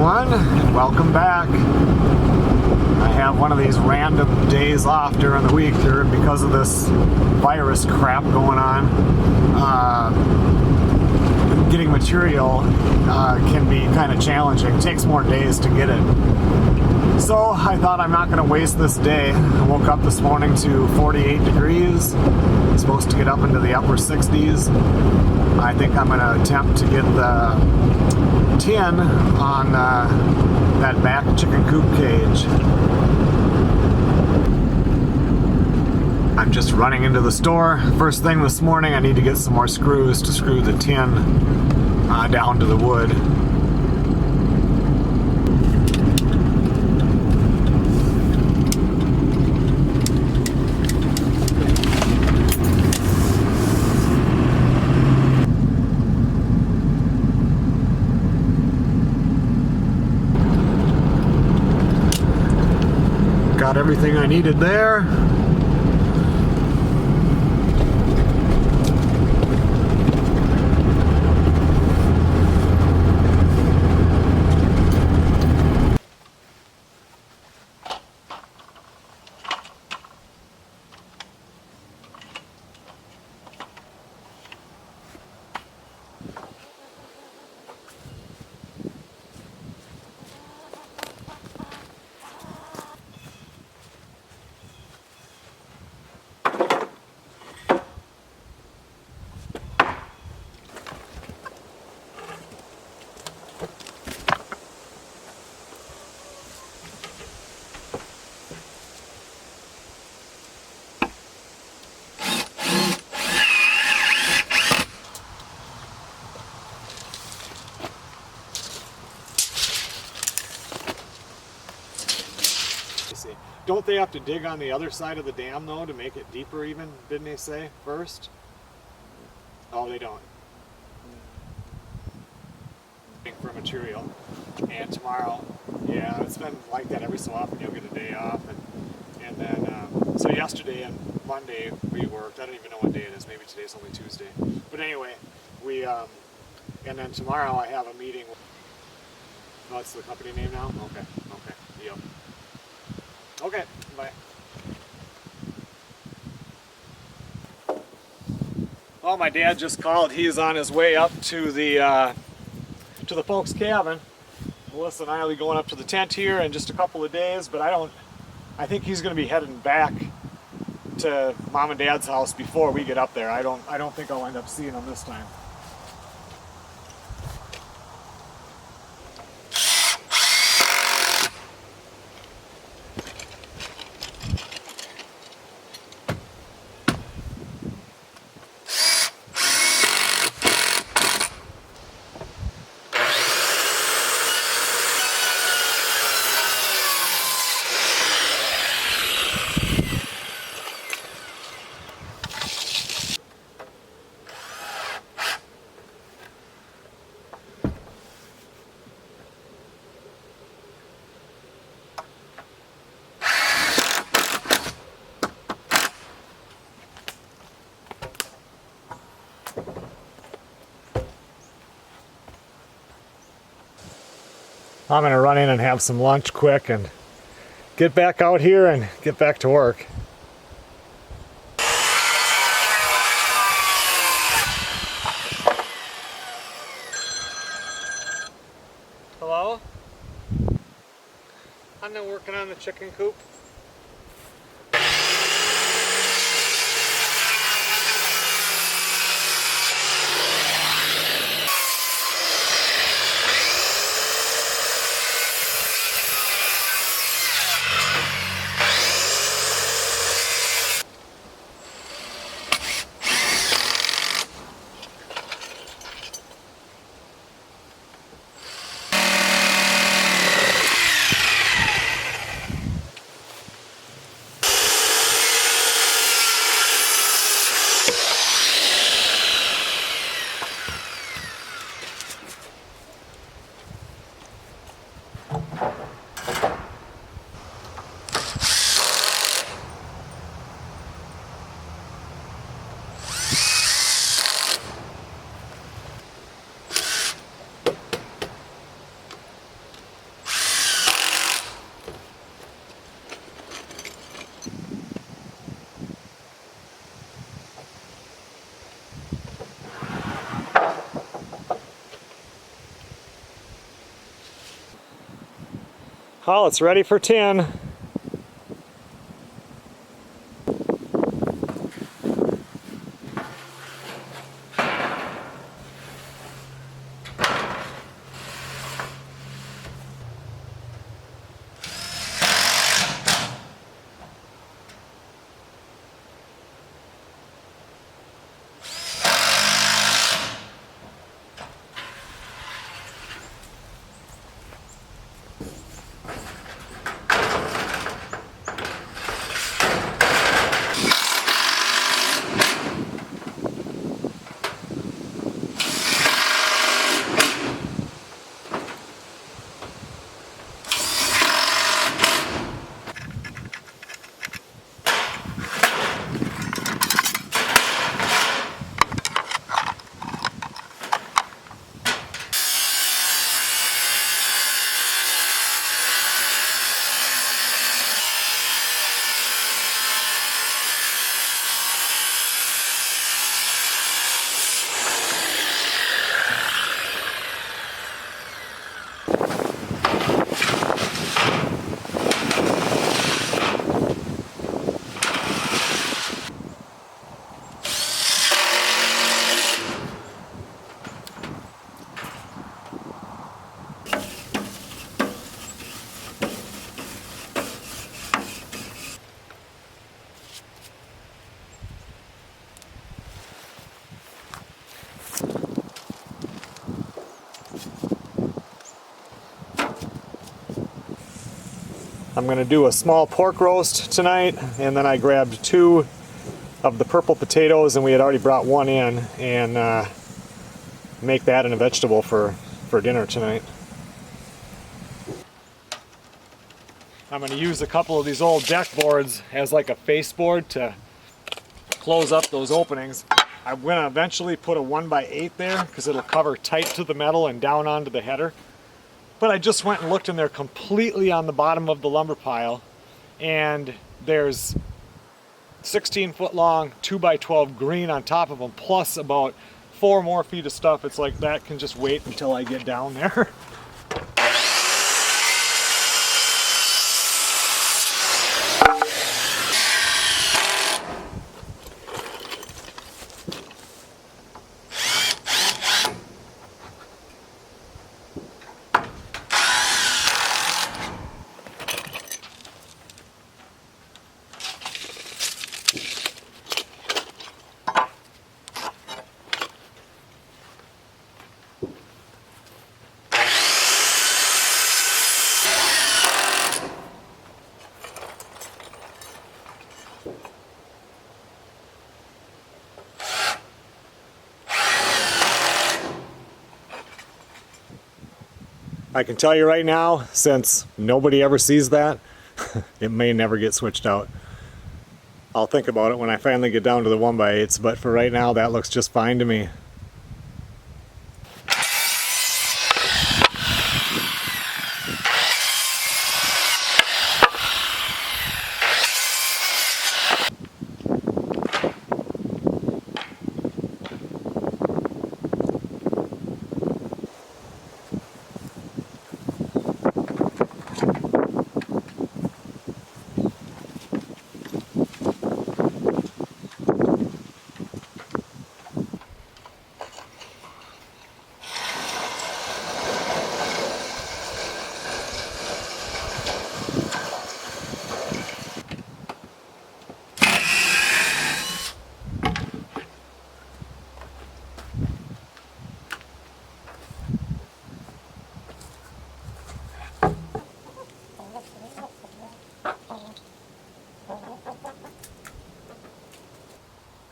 everyone, and welcome back. I have one of these random days off during the week here because of this virus crap going on. Getting material can be kind of challenging. It takes more days to get it. So I thought I'm not going to waste this day. I woke up this morning to 48 degrees. I'm supposed to get up into the upper 60s. I think I'm going to attempt to get the tin on that back chicken coop cage. I'm just running into the store. First thing this morning, I need to get some more screws to screw the tin down to the wood. Got everything I needed there. Don't they have to dig on the other side of the dam though to make it deeper even, didn't they say, first? Oh, they don't. For material. And tomorrow, yeah, it's been like that every so often. You'll get a day off. And then, so yesterday and Monday we worked. I don't even know what day it is. Maybe today's only Tuesday. But anyway, we, and then tomorrow I have a meeting. Oh, that's the company name now? Okay, yep. Okay, bye. Well, my dad just called. He's on his way up to the folks' cabin. Melissa and I will be going up to the tent here in just a couple of days, but I think he's going to be heading back to Mom and Dad's house before we get up there. I don't think I'll end up seeing him this time. I'm going to run in and have some lunch quick and get back out here and get back to work. Hello? I'm not working on the chicken coop. Well, it's ready for tin. I'm going to do a small pork roast tonight, and then I grabbed 2 of the purple potatoes, and we had already brought 1 in, and make that in a vegetable for dinner tonight. I'm going to use a couple of these old deck boards as like a face board to close up those openings. I'm going to eventually put a 1x8 there because it'll cover tight to the metal and down onto the header. But I just went and looked, and they're completely on the bottom of the lumber pile, and there's 16-foot long 2x12 green on top of them, plus about 4 more feet of stuff. It's like that can just wait until I get down there. I can tell you right now, since nobody ever sees that, it may never get switched out. I'll think about it when I finally get down to the 1x8s, but for right now that looks just fine to me.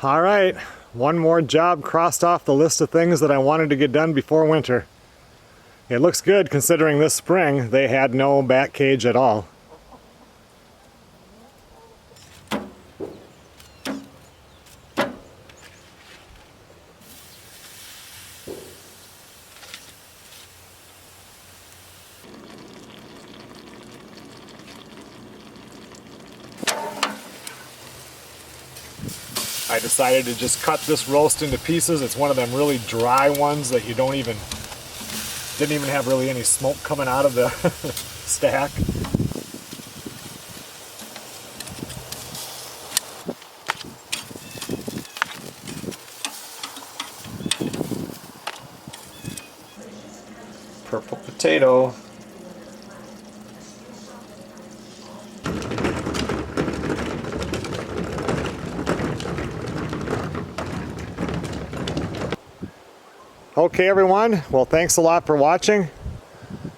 All right, one more job crossed off the list of things that I wanted to get done before winter. It looks good considering this spring they had no back cage at all. I decided to just cut this roast into pieces. It's one of them really dry ones that you didn't even have really any smoke coming out of the stack. potato. Okay everyone, well thanks a lot for watching.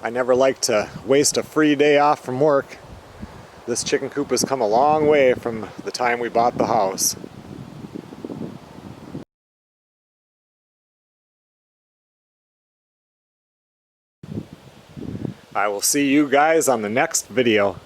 I never like to waste a free day off from work. This chicken coop has come a long way from the time we bought the house. I will see you guys on the next video.